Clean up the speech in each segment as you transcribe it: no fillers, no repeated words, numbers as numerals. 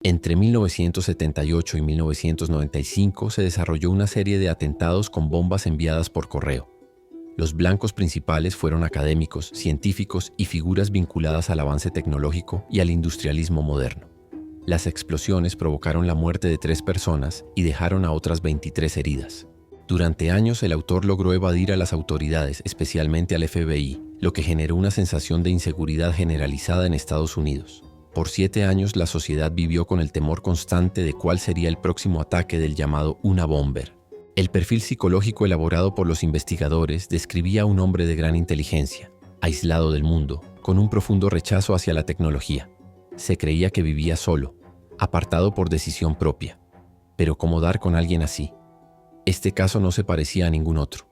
Entre 1978 y 1995 se desarrolló una serie de atentados con bombas enviadas por correo. Los blancos principales fueron académicos, científicos y figuras vinculadas al avance tecnológico y al industrialismo moderno. Las explosiones provocaron la muerte de 3 personas y dejaron a otras 23 heridas. Durante años el autor logró evadir a las autoridades, especialmente al FBI, lo que generó una sensación de inseguridad generalizada en Estados Unidos. Por 7 años la sociedad vivió con el temor constante de cuál sería el próximo ataque del llamado Unabomber. El perfil psicológico elaborado por los investigadores describía a un hombre de gran inteligencia, aislado del mundo, con un profundo rechazo hacia la tecnología. Se creía que vivía solo, apartado por decisión propia. Pero ¿cómo dar con alguien así? Este caso no se parecía a ningún otro.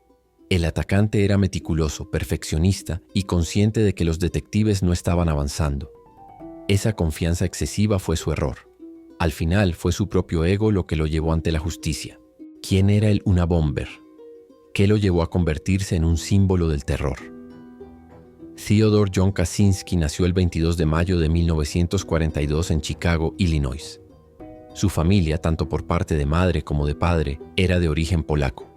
El atacante era meticuloso, perfeccionista y consciente de que los detectives no estaban avanzando. Esa confianza excesiva fue su error. Al final fue su propio ego lo que lo llevó ante la justicia. ¿Quién era el Unabomber? ¿Qué lo llevó a convertirse en un símbolo del terror? Theodore John Kaczynski nació el 22 de mayo de 1942 en Chicago, Illinois. Su familia, tanto por parte de madre como de padre, era de origen polaco.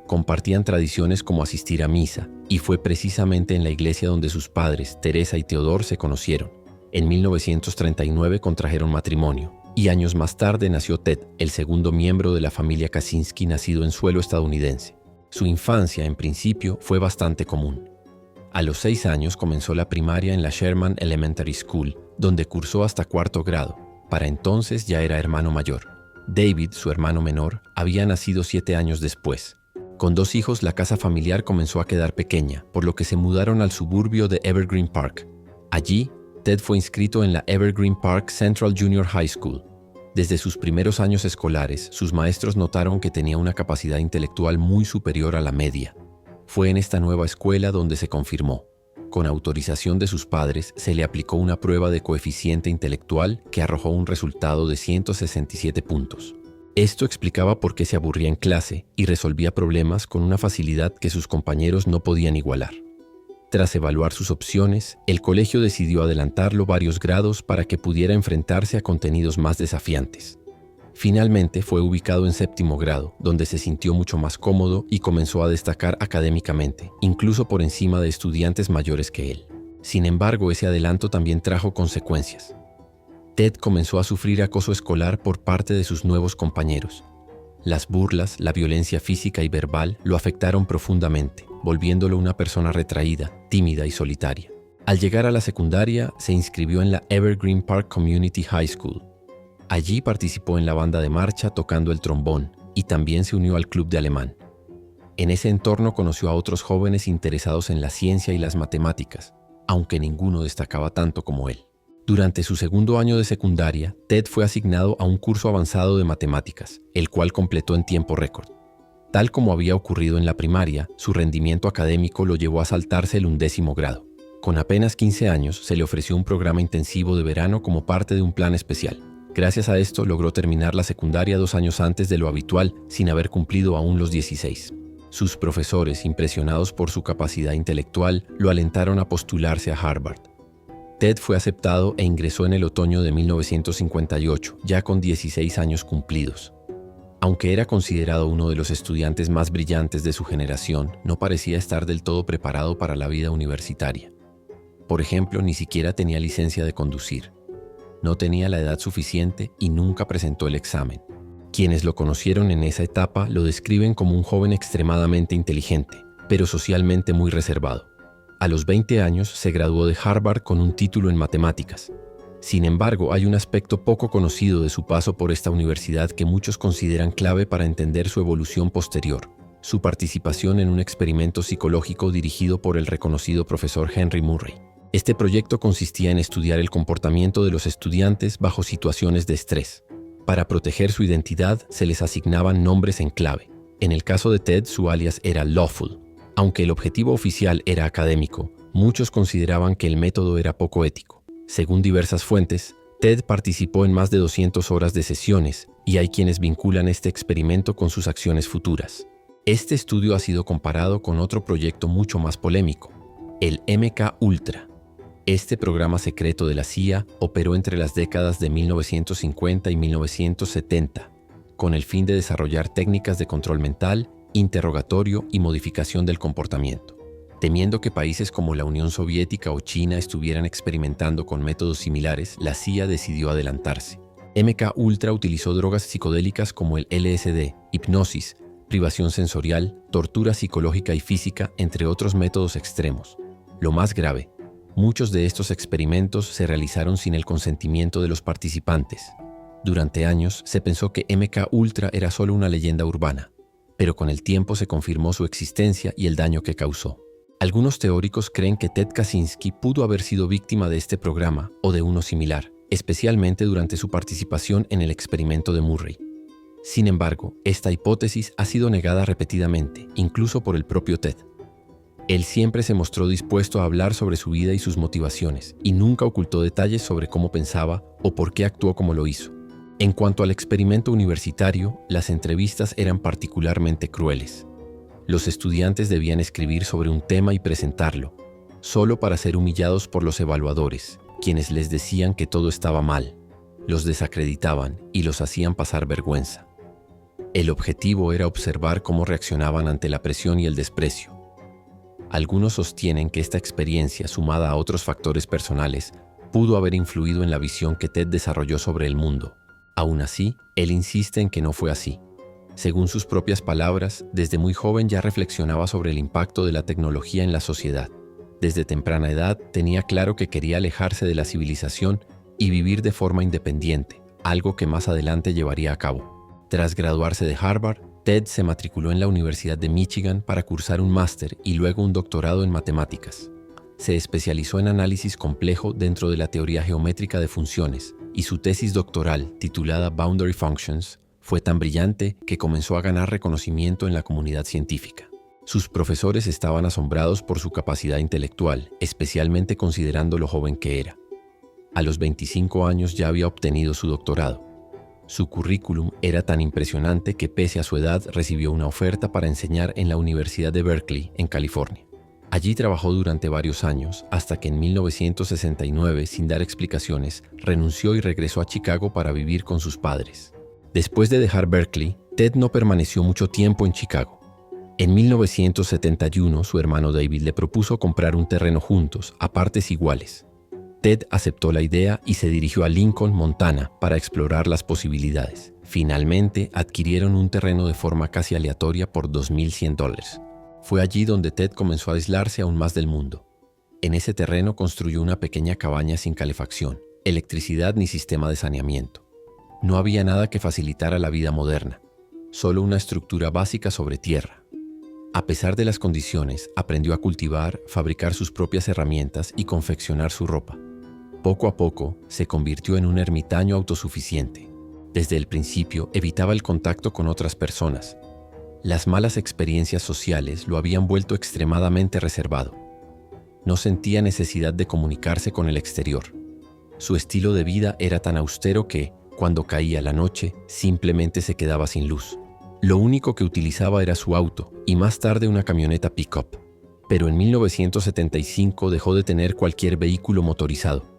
Compartían tradiciones como asistir a misa, y fue precisamente en la iglesia donde sus padres, Teresa y Theodore, se conocieron. En 1939 contrajeron matrimonio, y años más tarde nació Ted, el segundo miembro de la familia Kaczynski nacido en suelo estadounidense. Su infancia, en principio, fue bastante común. A los 6 años comenzó la primaria en la Sherman Elementary School, donde cursó hasta 4º grado. Para entonces ya era hermano mayor. David, su hermano menor, había nacido 7 años después. Con 2 hijos, la casa familiar comenzó a quedar pequeña, por lo que se mudaron al suburbio de Evergreen Park. Allí, Ted fue inscrito en la Evergreen Park Central Junior High School. Desde sus primeros años escolares, sus maestros notaron que tenía una capacidad intelectual muy superior a la media. Fue en esta nueva escuela donde se confirmó. Con autorización de sus padres, se le aplicó una prueba de coeficiente intelectual que arrojó un resultado de 167 puntos. Esto explicaba por qué se aburría en clase y resolvía problemas con una facilidad que sus compañeros no podían igualar. Tras evaluar sus opciones, el colegio decidió adelantarlo varios grados para que pudiera enfrentarse a contenidos más desafiantes. Finalmente fue ubicado en 7º grado, donde se sintió mucho más cómodo y comenzó a destacar académicamente, incluso por encima de estudiantes mayores que él. Sin embargo, ese adelanto también trajo consecuencias. Ted comenzó a sufrir acoso escolar por parte de sus nuevos compañeros. Las burlas, la violencia física y verbal lo afectaron profundamente, volviéndolo una persona retraída, tímida y solitaria. Al llegar a la secundaria, se inscribió en la Evergreen Park Community High School. Allí participó en la banda de marcha tocando el trombón y también se unió al club de alemán. En ese entorno conoció a otros jóvenes interesados en la ciencia y las matemáticas, aunque ninguno destacaba tanto como él. Durante su 2º año de secundaria, Ted fue asignado a un curso avanzado de matemáticas, el cual completó en tiempo récord. Tal como había ocurrido en la primaria, su rendimiento académico lo llevó a saltarse el 11º grado. Con apenas 15 años, se le ofreció un programa intensivo de verano como parte de un plan especial. Gracias a esto, logró terminar la secundaria 2 años antes de lo habitual, sin haber cumplido aún los 16. Sus profesores, impresionados por su capacidad intelectual, lo alentaron a postularse a Harvard. Ted fue aceptado e ingresó en el otoño de 1958, ya con 16 años cumplidos. Aunque era considerado uno de los estudiantes más brillantes de su generación, no parecía estar del todo preparado para la vida universitaria. Por ejemplo, ni siquiera tenía licencia de conducir. No tenía la edad suficiente y nunca presentó el examen. Quienes lo conocieron en esa etapa lo describen como un joven extremadamente inteligente, pero socialmente muy reservado. A los 20 años se graduó de Harvard con un título en matemáticas. Sin embargo, hay un aspecto poco conocido de su paso por esta universidad que muchos consideran clave para entender su evolución posterior: su participación en un experimento psicológico dirigido por el reconocido profesor Henry Murray. Este proyecto consistía en estudiar el comportamiento de los estudiantes bajo situaciones de estrés. Para proteger su identidad, se les asignaban nombres en clave. En el caso de Ted, su alias era Lawful. Aunque el objetivo oficial era académico, muchos consideraban que el método era poco ético. Según diversas fuentes, Ted participó en más de 200 horas de sesiones y hay quienes vinculan este experimento con sus acciones futuras. Este estudio ha sido comparado con otro proyecto mucho más polémico, el MK Ultra. Este programa secreto de la CIA operó entre las décadas de 1950 y 1970, con el fin de desarrollar técnicas de control mental, interrogatorio y modificación del comportamiento. Temiendo que países como la Unión Soviética o China estuvieran experimentando con métodos similares, la CIA decidió adelantarse. MK Ultra utilizó drogas psicodélicas como el LSD, hipnosis, privación sensorial, tortura psicológica y física, entre otros métodos extremos. Lo más grave, muchos de estos experimentos se realizaron sin el consentimiento de los participantes. Durante años se pensó que MK Ultra era solo una leyenda urbana, pero con el tiempo se confirmó su existencia y el daño que causó. Algunos teóricos creen que Ted Kaczynski pudo haber sido víctima de este programa o de uno similar, especialmente durante su participación en el experimento de Murray. Sin embargo, esta hipótesis ha sido negada repetidamente, incluso por el propio Ted. Él siempre se mostró dispuesto a hablar sobre su vida y sus motivaciones, y nunca ocultó detalles sobre cómo pensaba o por qué actuó como lo hizo. En cuanto al experimento universitario, las entrevistas eran particularmente crueles. Los estudiantes debían escribir sobre un tema y presentarlo, solo para ser humillados por los evaluadores, quienes les decían que todo estaba mal, los desacreditaban y los hacían pasar vergüenza. El objetivo era observar cómo reaccionaban ante la presión y el desprecio. Algunos sostienen que esta experiencia, sumada a otros factores personales, pudo haber influido en la visión que Ted desarrolló sobre el mundo. Aún así, él insiste en que no fue así. Según sus propias palabras, desde muy joven ya reflexionaba sobre el impacto de la tecnología en la sociedad. Desde temprana edad tenía claro que quería alejarse de la civilización y vivir de forma independiente, algo que más adelante llevaría a cabo. Tras graduarse de Harvard, Ted se matriculó en la Universidad de Michigan para cursar un máster y luego un doctorado en matemáticas. Se especializó en análisis complejo dentro de la teoría geométrica de funciones y su tesis doctoral, titulada Boundary Functions, fue tan brillante que comenzó a ganar reconocimiento en la comunidad científica. Sus profesores estaban asombrados por su capacidad intelectual, especialmente considerando lo joven que era. A los 25 años ya había obtenido su doctorado. Su currículum era tan impresionante que pese a su edad recibió una oferta para enseñar en la Universidad de Berkeley, en California. Allí trabajó durante varios años, hasta que en 1969, sin dar explicaciones, renunció y regresó a Chicago para vivir con sus padres. Después de dejar Berkeley, Ted no permaneció mucho tiempo en Chicago. En 1971, su hermano David le propuso comprar un terreno juntos, a partes iguales. Ted aceptó la idea y se dirigió a Lincoln, Montana, para explorar las posibilidades. Finalmente, adquirieron un terreno de forma casi aleatoria por $2,100. Fue allí donde Ted comenzó a aislarse aún más del mundo. En ese terreno construyó una pequeña cabaña sin calefacción, electricidad ni sistema de saneamiento. No había nada que facilitara la vida moderna, solo una estructura básica sobre tierra. A pesar de las condiciones, aprendió a cultivar, fabricar sus propias herramientas y confeccionar su ropa. Poco a poco, se convirtió en un ermitaño autosuficiente. Desde el principio, evitaba el contacto con otras personas. Las malas experiencias sociales lo habían vuelto extremadamente reservado. No sentía necesidad de comunicarse con el exterior. Su estilo de vida era tan austero que, cuando caía la noche, simplemente se quedaba sin luz. Lo único que utilizaba era su auto y más tarde una camioneta pick-up. Pero en 1975 dejó de tener cualquier vehículo motorizado.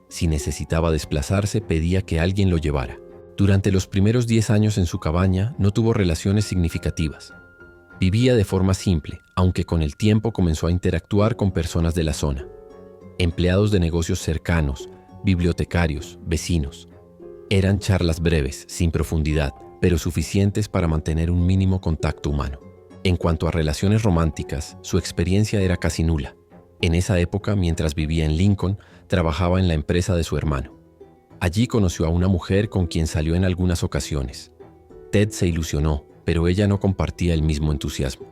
Si necesitaba desplazarse, pedía que alguien lo llevara. Durante los primeros 10 años en su cabaña no tuvo relaciones significativas. Vivía de forma simple, aunque con el tiempo comenzó a interactuar con personas de la zona. Empleados de negocios cercanos, bibliotecarios, vecinos. Eran charlas breves, sin profundidad, pero suficientes para mantener un mínimo contacto humano. En cuanto a relaciones románticas, su experiencia era casi nula. En esa época, mientras vivía en Lincoln, trabajaba en la empresa de su hermano. Allí conoció a una mujer con quien salió en algunas ocasiones. Ted se ilusionó, pero ella no compartía el mismo entusiasmo.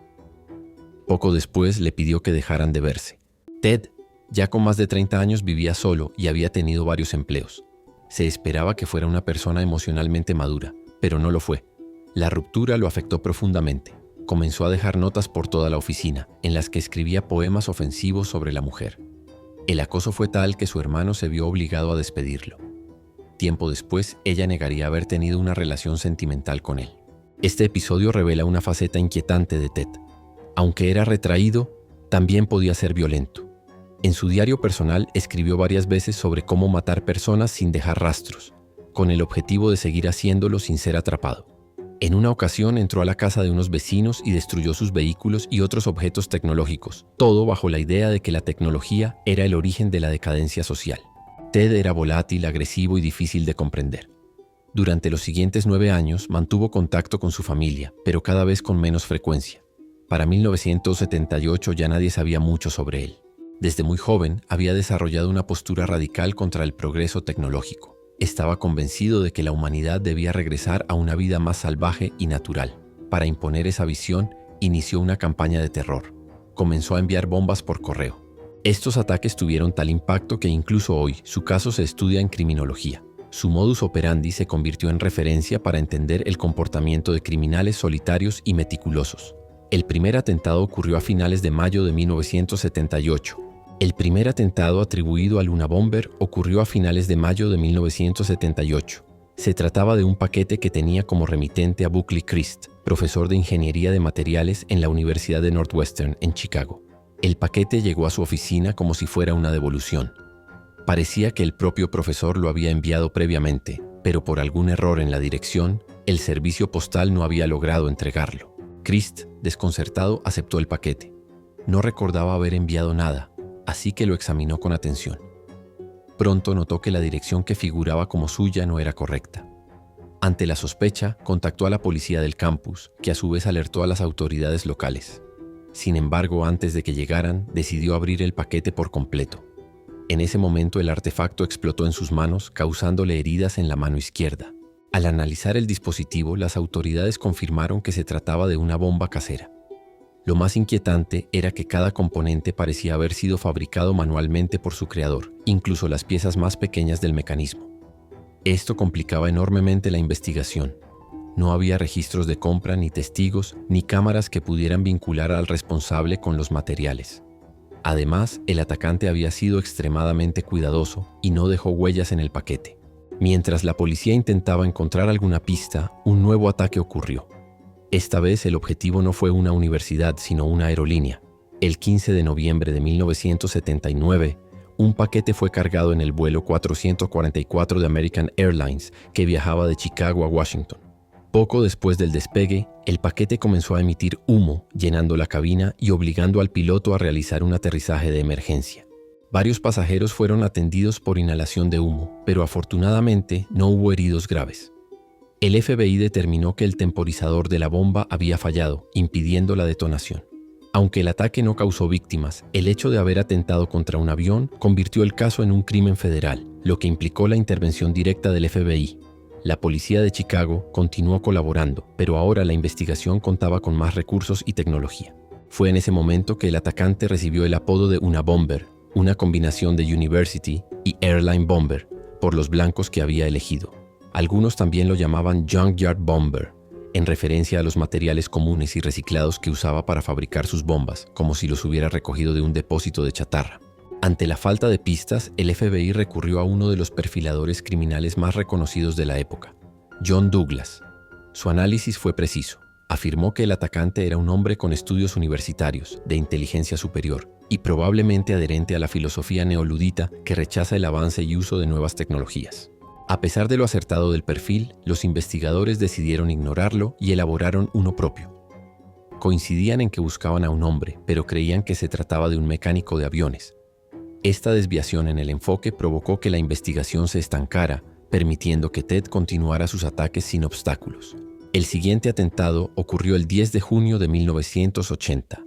Poco después le pidió que dejaran de verse. Ted, ya con más de 30 años, vivía solo y había tenido varios empleos. Se esperaba que fuera una persona emocionalmente madura, pero no lo fue. La ruptura lo afectó profundamente. Comenzó a dejar notas por toda la oficina, en las que escribía poemas ofensivos sobre la mujer. El acoso fue tal que su hermano se vio obligado a despedirlo. Tiempo después, ella negaría haber tenido una relación sentimental con él. Este episodio revela una faceta inquietante de Ted. Aunque era retraído, también podía ser violento. En su diario personal escribió varias veces sobre cómo matar personas sin dejar rastros, con el objetivo de seguir haciéndolo sin ser atrapado. En una ocasión entró a la casa de unos vecinos y destruyó sus vehículos y otros objetos tecnológicos, todo bajo la idea de que la tecnología era el origen de la decadencia social. Ted era volátil, agresivo y difícil de comprender. Durante los siguientes 9 años mantuvo contacto con su familia, pero cada vez con menos frecuencia. Para 1978 ya nadie sabía mucho sobre él. Desde muy joven había desarrollado una postura radical contra el progreso tecnológico. Estaba convencido de que la humanidad debía regresar a una vida más salvaje y natural. Para imponer esa visión, inició una campaña de terror. Comenzó a enviar bombas por correo. Estos ataques tuvieron tal impacto que incluso hoy su caso se estudia en criminología. Su modus operandi se convirtió en referencia para entender el comportamiento de criminales solitarios y meticulosos. El primer atentado ocurrió a finales de mayo de 1978. El primer atentado atribuido al Unabomber ocurrió a finales de mayo de 1978. Se trataba de un paquete que tenía como remitente a Buckley Crist, profesor de Ingeniería de Materiales en la Universidad de Northwestern en Chicago. El paquete llegó a su oficina como si fuera una devolución. Parecía que el propio profesor lo había enviado previamente, pero por algún error en la dirección, el servicio postal no había logrado entregarlo. Crist, desconcertado, aceptó el paquete. No recordaba haber enviado nada, así que lo examinó con atención. Pronto notó que la dirección que figuraba como suya no era correcta. Ante la sospecha, contactó a la policía del campus, que a su vez alertó a las autoridades locales. Sin embargo, antes de que llegaran, decidió abrir el paquete por completo. En ese momento el artefacto explotó en sus manos, causándole heridas en la mano izquierda. Al analizar el dispositivo, las autoridades confirmaron que se trataba de una bomba casera. Lo más inquietante era que cada componente parecía haber sido fabricado manualmente por su creador, incluso las piezas más pequeñas del mecanismo. Esto complicaba enormemente la investigación. No había registros de compra, ni testigos, ni cámaras que pudieran vincular al responsable con los materiales. Además, el atacante había sido extremadamente cuidadoso y no dejó huellas en el paquete. Mientras la policía intentaba encontrar alguna pista, un nuevo ataque ocurrió. Esta vez el objetivo no fue una universidad, sino una aerolínea. El 15 de noviembre de 1979, un paquete fue cargado en el vuelo 444 de American Airlines que viajaba de Chicago a Washington. Poco después del despegue, el paquete comenzó a emitir humo, llenando la cabina y obligando al piloto a realizar un aterrizaje de emergencia. Varios pasajeros fueron atendidos por inhalación de humo, pero afortunadamente no hubo heridos graves. El FBI determinó que el temporizador de la bomba había fallado, impidiendo la detonación. Aunque el ataque no causó víctimas, el hecho de haber atentado contra un avión convirtió el caso en un crimen federal, lo que implicó la intervención directa del FBI. La policía de Chicago continuó colaborando, pero ahora la investigación contaba con más recursos y tecnología. Fue en ese momento que el atacante recibió el apodo de Unabomber, una combinación de University y Airline Bomber, por los blancos que había elegido. Algunos también lo llamaban Junkyard Bomber, en referencia a los materiales comunes y reciclados que usaba para fabricar sus bombas, como si los hubiera recogido de un depósito de chatarra. Ante la falta de pistas, el FBI recurrió a uno de los perfiladores criminales más reconocidos de la época, John Douglas. Su análisis fue preciso. Afirmó que el atacante era un hombre con estudios universitarios, de inteligencia superior, y probablemente adherente a la filosofía neoludita que rechaza el avance y uso de nuevas tecnologías. A pesar de lo acertado del perfil, los investigadores decidieron ignorarlo y elaboraron uno propio. Coincidían en que buscaban a un hombre, pero creían que se trataba de un mecánico de aviones. Esta desviación en el enfoque provocó que la investigación se estancara, permitiendo que Ted continuara sus ataques sin obstáculos. El siguiente atentado ocurrió el 10 de junio de 1980.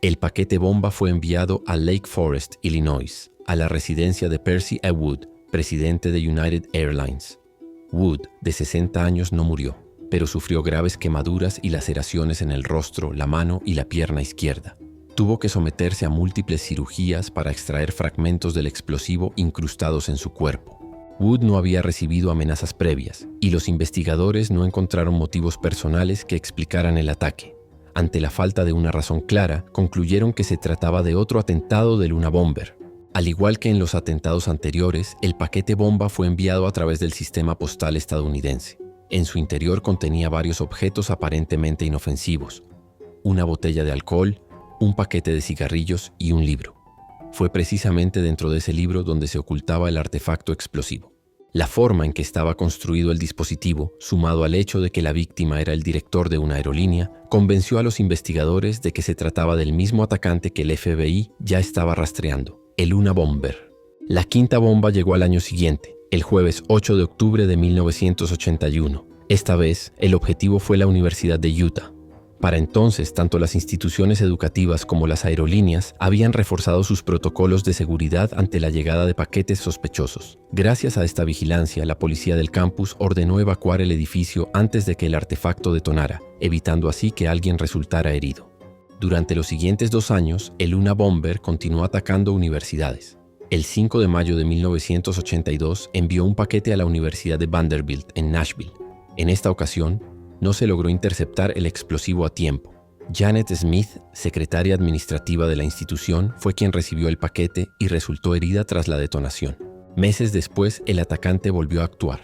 El paquete bomba fue enviado a Lake Forest, Illinois, a la residencia de Percy A. Wood, presidente de United Airlines. Wood, de 60 años, no murió, pero sufrió graves quemaduras y laceraciones en el rostro, la mano y la pierna izquierda. Tuvo que someterse a múltiples cirugías para extraer fragmentos del explosivo incrustados en su cuerpo. Wood no había recibido amenazas previas, y los investigadores no encontraron motivos personales que explicaran el ataque. Ante la falta de una razón clara, concluyeron que se trataba de otro atentado del Unabomber. Al igual que en los atentados anteriores, el paquete bomba fue enviado a través del sistema postal estadounidense. En su interior contenía varios objetos aparentemente inofensivos: una botella de alcohol, un paquete de cigarrillos y un libro. Fue precisamente dentro de ese libro donde se ocultaba el artefacto explosivo. La forma en que estaba construido el dispositivo, sumado al hecho de que la víctima era el director de una aerolínea, convenció a los investigadores de que se trataba del mismo atacante que el FBI ya estaba rastreando, el Unabomber. La quinta bomba llegó al año siguiente, el jueves 8 de octubre de 1981. Esta vez, el objetivo fue la Universidad de Utah. Para entonces, tanto las instituciones educativas como las aerolíneas habían reforzado sus protocolos de seguridad ante la llegada de paquetes sospechosos. Gracias a esta vigilancia, la policía del campus ordenó evacuar el edificio antes de que el artefacto detonara, evitando así que alguien resultara herido. Durante los siguientes 2 años, el Unabomber continuó atacando universidades. El 5 de mayo de 1982 envió un paquete a la Universidad de Vanderbilt en Nashville. En esta ocasión, no se logró interceptar el explosivo a tiempo. Janet Smith, secretaria administrativa de la institución, fue quien recibió el paquete y resultó herida tras la detonación. Meses después, el atacante volvió a actuar.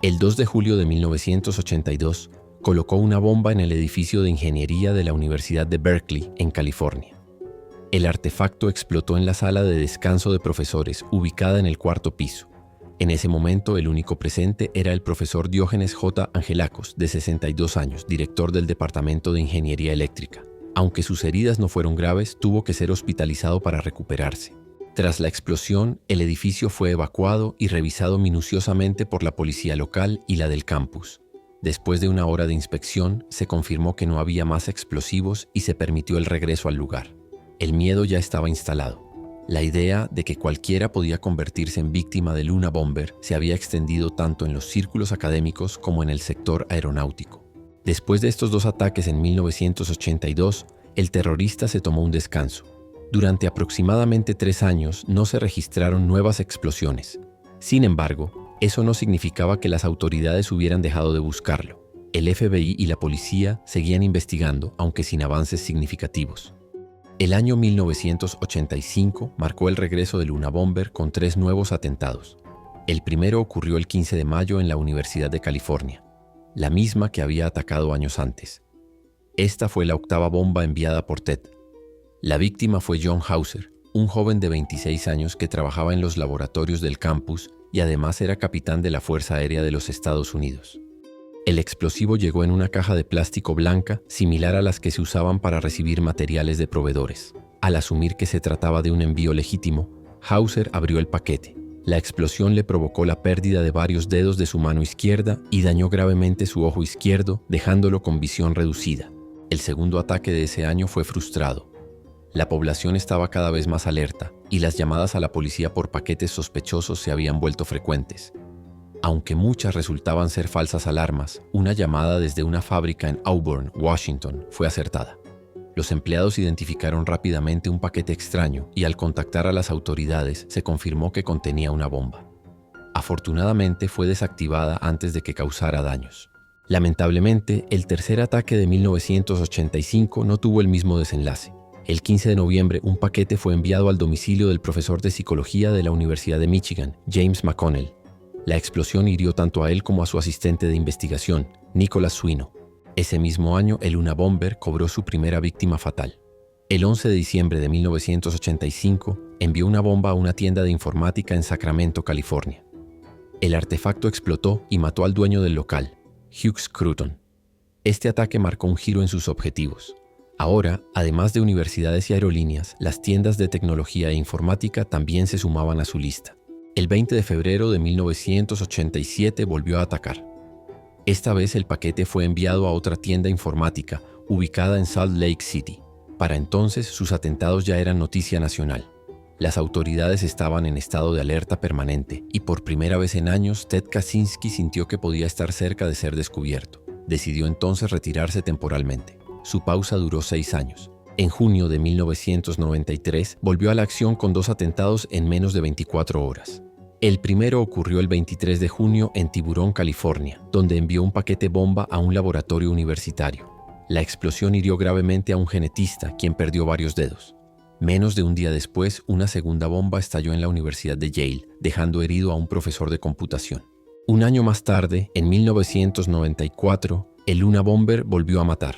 El 2 de julio de 1982, colocó una bomba en el edificio de ingeniería de la Universidad de Berkeley, en California. El artefacto explotó en la sala de descanso de profesores, ubicada en el 4º piso. En ese momento, el único presente era el profesor Diógenes J. Angelakos, de 62 años, director del Departamento de Ingeniería Eléctrica. Aunque sus heridas no fueron graves, tuvo que ser hospitalizado para recuperarse. Tras la explosión, el edificio fue evacuado y revisado minuciosamente por la policía local y la del campus. Después de una hora de inspección, se confirmó que no había más explosivos y se permitió el regreso al lugar. El miedo ya estaba instalado. La idea de que cualquiera podía convertirse en víctima del Unabomber se había extendido tanto en los círculos académicos como en el sector aeronáutico. Después de estos 2 ataques en 1982, el terrorista se tomó un descanso. Durante aproximadamente 3 años no se registraron nuevas explosiones. Sin embargo, eso no significaba que las autoridades hubieran dejado de buscarlo. El FBI y la policía seguían investigando, aunque sin avances significativos. El año 1985 marcó el regreso del Unabomber con 3 nuevos atentados. El primero ocurrió el 15 de mayo en la Universidad de California, la misma que había atacado años antes. Esta fue la 8ª bomba enviada por Ted. La víctima fue John Hauser, un joven de 26 años que trabajaba en los laboratorios del campus y además era capitán de la Fuerza Aérea de los Estados Unidos. El explosivo llegó en una caja de plástico blanca similar a las que se usaban para recibir materiales de proveedores. Al asumir que se trataba de un envío legítimo, Hauser abrió el paquete. La explosión le provocó la pérdida de varios dedos de su mano izquierda y dañó gravemente su ojo izquierdo, dejándolo con visión reducida. El segundo ataque de ese año fue frustrado. La población estaba cada vez más alerta y las llamadas a la policía por paquetes sospechosos se habían vuelto frecuentes. Aunque muchas resultaban ser falsas alarmas, una llamada desde una fábrica en Auburn, Washington, fue acertada. Los empleados identificaron rápidamente un paquete extraño y al contactar a las autoridades se confirmó que contenía una bomba. Afortunadamente fue desactivada antes de que causara daños. Lamentablemente, el tercer ataque de 1985 no tuvo el mismo desenlace. El 15 de noviembre, un paquete fue enviado al domicilio del profesor de psicología de la Universidad de Michigan, James McConnell. La explosión hirió tanto a él como a su asistente de investigación, Nicholas Swino. Ese mismo año, el Unabomber cobró su primera víctima fatal. El 11 de diciembre de 1985, envió una bomba a una tienda de informática en Sacramento, California. El artefacto explotó y mató al dueño del local, Hugh Scruton. Este ataque marcó un giro en sus objetivos. Ahora, además de universidades y aerolíneas, las tiendas de tecnología e informática también se sumaban a su lista. El 20 de febrero de 1987 volvió a atacar. Esta vez el paquete fue enviado a otra tienda informática ubicada en Salt Lake City. Para entonces sus atentados ya eran noticia nacional. Las autoridades estaban en estado de alerta permanente y por primera vez en años Ted Kaczynski sintió que podía estar cerca de ser descubierto. Decidió entonces retirarse temporalmente. Su pausa duró 6 años. En junio de 1993 volvió a la acción con 2 atentados en menos de 24 horas. El primero ocurrió el 23 de junio en Tiburón, California, donde envió un paquete bomba a un laboratorio universitario. La explosión hirió gravemente a un genetista, quien perdió varios dedos. Menos de un día después, una segunda bomba estalló en la Universidad de Yale, dejando herido a un profesor de computación. Un año más tarde, en 1994, el Unabomber volvió a matar.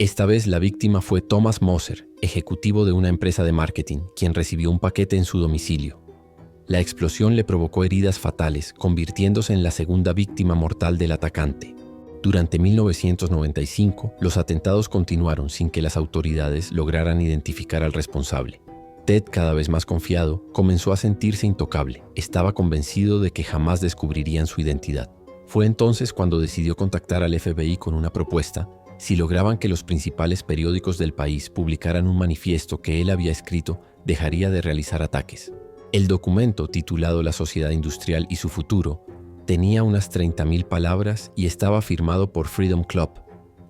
Esta vez la víctima fue Thomas Moser, ejecutivo de una empresa de marketing, quien recibió un paquete en su domicilio. La explosión le provocó heridas fatales, convirtiéndose en la segunda víctima mortal del atacante. Durante 1995, los atentados continuaron sin que las autoridades lograran identificar al responsable. Ted, cada vez más confiado, comenzó a sentirse intocable. Estaba convencido de que jamás descubrirían su identidad. Fue entonces cuando decidió contactar al FBI con una propuesta. Si lograban que los principales periódicos del país publicaran un manifiesto que él había escrito, dejaría de realizar ataques. El documento, titulado La Sociedad Industrial y su futuro, tenía unas 30.000 palabras y estaba firmado por Freedom Club,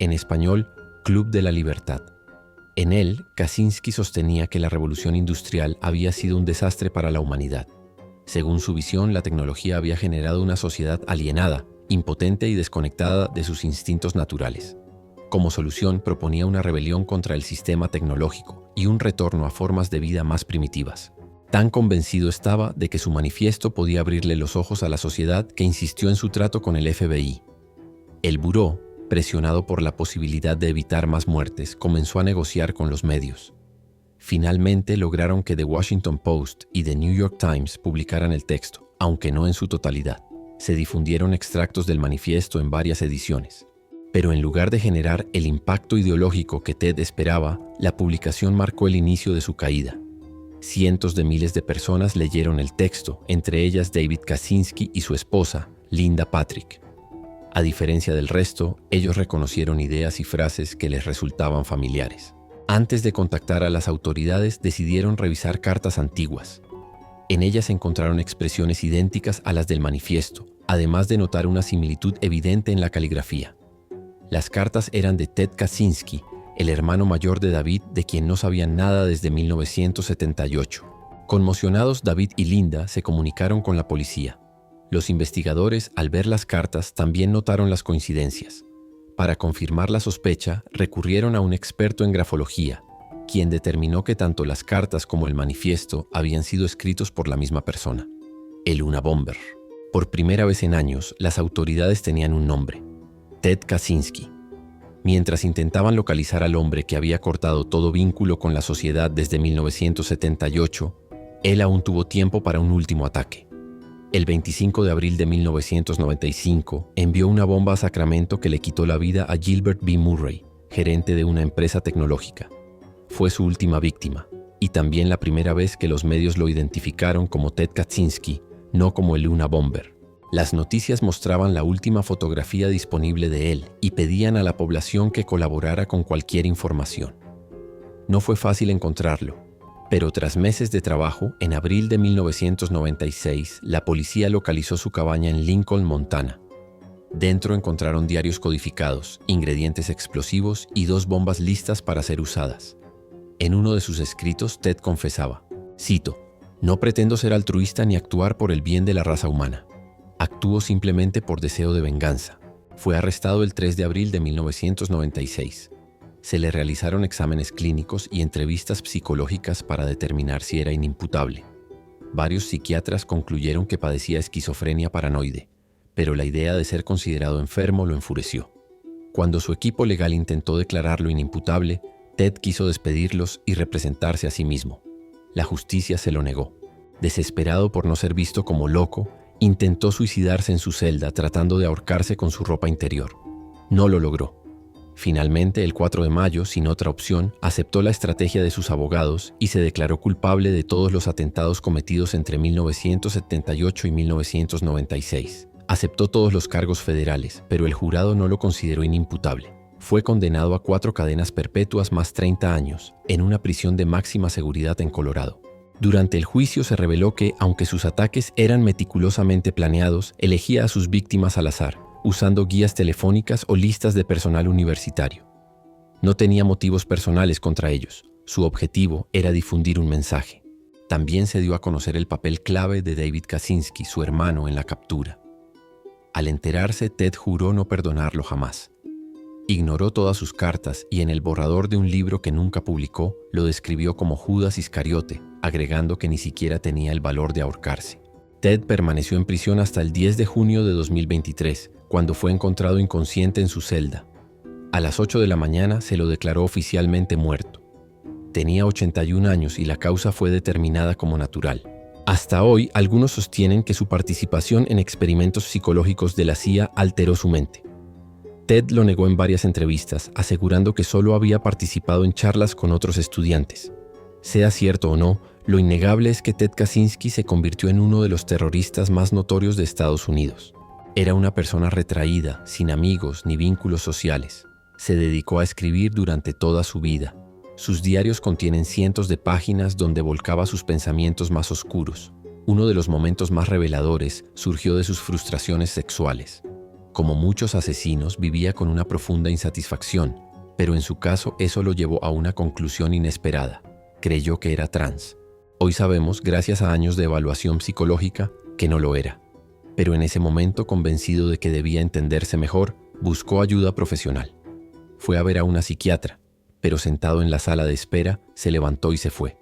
en español, Club de la Libertad. En él, Kaczynski sostenía que la revolución industrial había sido un desastre para la humanidad. Según su visión, la tecnología había generado una sociedad alienada, impotente y desconectada de sus instintos naturales. Como solución, proponía una rebelión contra el sistema tecnológico y un retorno a formas de vida más primitivas. Tan convencido estaba de que su manifiesto podía abrirle los ojos a la sociedad que insistió en su trato con el FBI. El buró, presionado por la posibilidad de evitar más muertes, comenzó a negociar con los medios. Finalmente lograron que The Washington Post y The New York Times publicaran el texto, aunque no en su totalidad. Se difundieron extractos del manifiesto en varias ediciones. Pero en lugar de generar el impacto ideológico que Ted esperaba, la publicación marcó el inicio de su caída. Cientos de miles de personas leyeron el texto, entre ellas David Kaczynski y su esposa, Linda Patrick. A diferencia del resto, ellos reconocieron ideas y frases que les resultaban familiares. Antes de contactar a las autoridades, decidieron revisar cartas antiguas. En ellas encontraron expresiones idénticas a las del manifiesto, además de notar una similitud evidente en la caligrafía. Las cartas eran de Ted Kaczynski, el hermano mayor de David, de quien no sabían nada desde 1978. Conmocionados, David y Linda se comunicaron con la policía. Los investigadores, al ver las cartas, también notaron las coincidencias. Para confirmar la sospecha, recurrieron a un experto en grafología, quien determinó que tanto las cartas como el manifiesto habían sido escritos por la misma persona, el Unabomber. Por primera vez en años, las autoridades tenían un nombre: Ted Kaczynski. Mientras intentaban localizar al hombre que había cortado todo vínculo con la sociedad desde 1978, él aún tuvo tiempo para un último ataque. El 25 de abril de 1995, envió una bomba a Sacramento que le quitó la vida a Gilbert B. Murray, gerente de una empresa tecnológica. Fue su última víctima, y también la primera vez que los medios lo identificaron como Ted Kaczynski, no como el Unabomber. Las noticias mostraban la última fotografía disponible de él y pedían a la población que colaborara con cualquier información. No fue fácil encontrarlo, pero tras meses de trabajo, en abril de 1996, la policía localizó su cabaña en Lincoln, Montana. Dentro encontraron diarios codificados, ingredientes explosivos y 2 bombas listas para ser usadas. En uno de sus escritos, Ted confesaba, cito, «No pretendo ser altruista ni actuar por el bien de la raza humana. Actuó simplemente por deseo de venganza». Fue arrestado el 3 de abril de 1996. Se le realizaron exámenes clínicos y entrevistas psicológicas para determinar si era inimputable. Varios psiquiatras concluyeron que padecía esquizofrenia paranoide, pero la idea de ser considerado enfermo lo enfureció. Cuando su equipo legal intentó declararlo inimputable, Ted quiso despedirlos y representarse a sí mismo. La justicia se lo negó. Desesperado por no ser visto como loco, intentó suicidarse en su celda tratando de ahorcarse con su ropa interior. No lo logró. Finalmente, el 4 de mayo, sin otra opción, aceptó la estrategia de sus abogados y se declaró culpable de todos los atentados cometidos entre 1978 y 1996. Aceptó todos los cargos federales, pero el jurado no lo consideró inimputable. Fue condenado a 4 cadenas perpetuas más 30 años, en una prisión de máxima seguridad en Colorado. Durante el juicio se reveló que, aunque sus ataques eran meticulosamente planeados, elegía a sus víctimas al azar, usando guías telefónicas o listas de personal universitario. No tenía motivos personales contra ellos. Su objetivo era difundir un mensaje. También se dio a conocer el papel clave de David Kaczynski, su hermano, en la captura. Al enterarse, Ted juró no perdonarlo jamás. Ignoró todas sus cartas y en el borrador de un libro que nunca publicó, lo describió como Judas Iscariote, agregando que ni siquiera tenía el valor de ahorcarse. Ted permaneció en prisión hasta el 10 de junio de 2023, cuando fue encontrado inconsciente en su celda. A las 8 de la mañana se lo declaró oficialmente muerto. Tenía 81 años y la causa fue determinada como natural. Hasta hoy, algunos sostienen que su participación en experimentos psicológicos de la CIA alteró su mente. Ted lo negó en varias entrevistas, asegurando que solo había participado en charlas con otros estudiantes. Sea cierto o no, lo innegable es que Ted Kaczynski se convirtió en uno de los terroristas más notorios de Estados Unidos. Era una persona retraída, sin amigos ni vínculos sociales. Se dedicó a escribir durante toda su vida. Sus diarios contienen cientos de páginas donde volcaba sus pensamientos más oscuros. Uno de los momentos más reveladores surgió de sus frustraciones sexuales. Como muchos asesinos, vivía con una profunda insatisfacción, pero en su caso eso lo llevó a una conclusión inesperada. Creyó que era trans. Hoy sabemos, gracias a años de evaluación psicológica, que no lo era. Pero en ese momento, convencido de que debía entenderse mejor, buscó ayuda profesional. Fue a ver a una psiquiatra, pero sentado en la sala de espera, se levantó y se fue.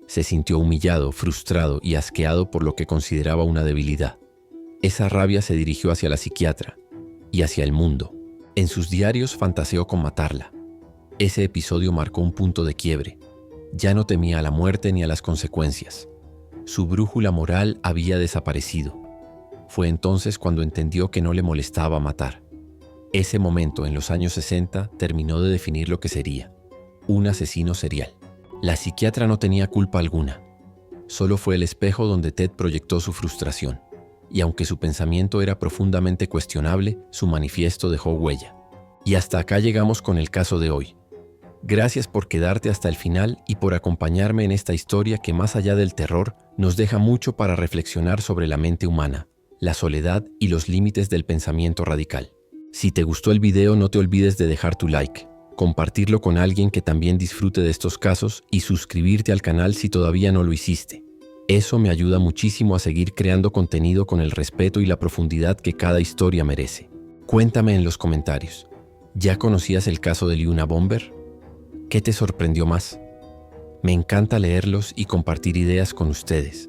Se sintió humillado, frustrado y asqueado por lo que consideraba una debilidad. Esa rabia se dirigió hacia la psiquiatra y hacia el mundo. En sus diarios fantaseó con matarla. Ese episodio marcó un punto de quiebre. Ya no temía a la muerte ni a las consecuencias. Su brújula moral había desaparecido. Fue entonces cuando entendió que no le molestaba matar. Ese momento, en los años 60, terminó de definir lo que sería un asesino serial. La psiquiatra no tenía culpa alguna. Solo fue el espejo donde Ted proyectó su frustración. Y aunque su pensamiento era profundamente cuestionable, su manifiesto dejó huella. Y hasta acá llegamos con el caso de hoy. Gracias por quedarte hasta el final y por acompañarme en esta historia que, más allá del terror, nos deja mucho para reflexionar sobre la mente humana, la soledad y los límites del pensamiento radical. Si te gustó el video, no te olvides de dejar tu like, compartirlo con alguien que también disfrute de estos casos y suscribirte al canal si todavía no lo hiciste. Eso me ayuda muchísimo a seguir creando contenido con el respeto y la profundidad que cada historia merece. Cuéntame en los comentarios, ¿ya conocías el caso de Luna Bomber? ¿Qué te sorprendió más? Me encanta leerlos y compartir ideas con ustedes.